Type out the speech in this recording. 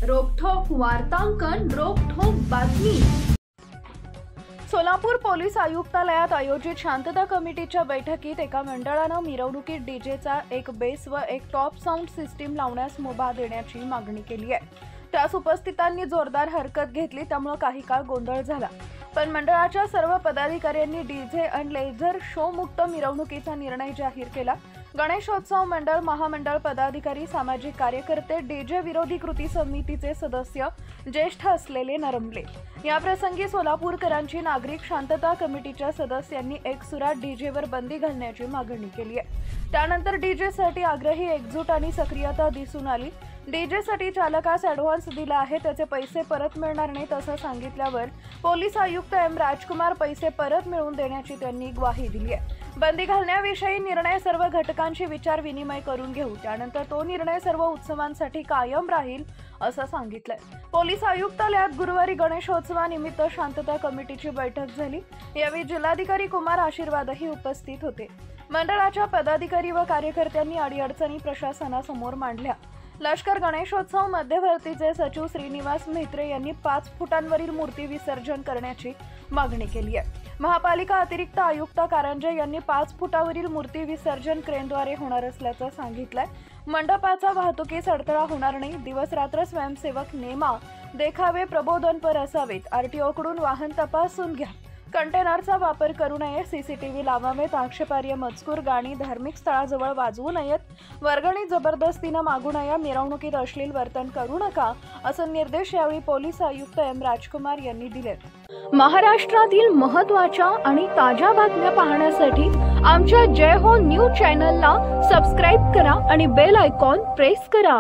रोखठोक वार्तांकन, रोखठोक बातमी। सोलापूर पोलीस आयुक्तालयात आयोजित शांतता कमिटीच्या बैठकीत एका मंडळानं मिरवणुकीत डीजेचा एक बेस व एक टॉप साऊंड सिस्टीम लावण्यास मुभा देण्याची मागणी केली आहे। त्यास उपस्थितांनी जोरदार हरकत घेतली, त्यामुळे काही काळ गोंधळ झाला। पण मंडळाच्या सर्व पदाधिकाऱ्यांनी डीजे आणि लेझर शो मुक्त मिरवणुकीचा निर्णय जाहीर केला। गणेशोत्सव मंडळ, महामंडळ पदाधिकारी, सामाजिक कार्यकर्ते, डीजे विरोधी कृती समितीचे सदस्य, ज्येष्ठ असलेले नरमले। या प्रसंगी सोलापूरकरांची नागरिक शांतता कमिटीच्या सदस्यांनी एकसुरात डीजेवर बंदी घालण्याची मागणी केली आहे। त्यानंतर डीजेसाठी आग्रही एकजूट आणि सक्रियता दिसून आली। डीजेसाठी चालकास ॲडव्हान्स दिला आहे, त्याचे पैसे परत मिळणार नाहीत असं सांगितल्यावर पोलीस आयुक्त एम राजकुमार पैसे परत मिळवून देण्याची त्यांनी ग्वाही दिली आहे। बंदी घालण्याविषयी निर्णय सर्व घटकांशी विचार विनिमय करून घेऊ, त्यानंतर तो निर्णय सर्व उत्सवांसाठी कायम राहील असं सांगितलंय। पोलीस आयुक्तालयात गुरुवारी गणेशोत्सवानिमित्त शांतता कमिटीची बैठक झाली। यावेळी जिल्हाधिकारी कुमार आशीर्वादही उपस्थित होते। मंडळाच्या पदाधिकारी व कार्यकर्त्यांनी अडीअडचणी प्रशासनासमोर मांडल्या। लष्कर गणेशोत्सव मध्यवर्तीचे सचिव श्रीनिवास म्हेत्रे यांनी 5 फुटांवरील मूर्ती विसर्जन करण्याची मागणी केली आहे। महापालिका अतिरिक्त आयुक्त कारंजे यांनी 5 फुटावरील मूर्ती विसर्जन क्रेनद्वारे होणार असल्याचं सांगितलंय। मंडपाचा वाहतुकीस अडथळा होणार नाही। दिवस रात्र स्वयंसेवक नेमा, देखावे प्रबोधनपर असावेत। आरटीओकडून वाहन तपासून घ्या। कंटेनरचा वापर करू नये। सीसीटीव्ही लावावेत। आक्षेपार्ह मजकूर, गाणी धार्मिक स्थळाजवळ वाजवू नयेत। वर्गणी जबरदस्तीनं मागू नये। मिरवणुकीत अश्लील वर्तन करू नका असे निर्देश यावेळी पोलीस आयुक्त एम राजकुमार यांनी दिलेत। महाराष्ट्रातील महत्त्वाच्या आणि ताज्या बातम्या पाहण्यासाठी आमच्या जय हो न्यूज चॅनलला सबस्क्राइब करा आणि बेल आयकॉन प्रेस करा।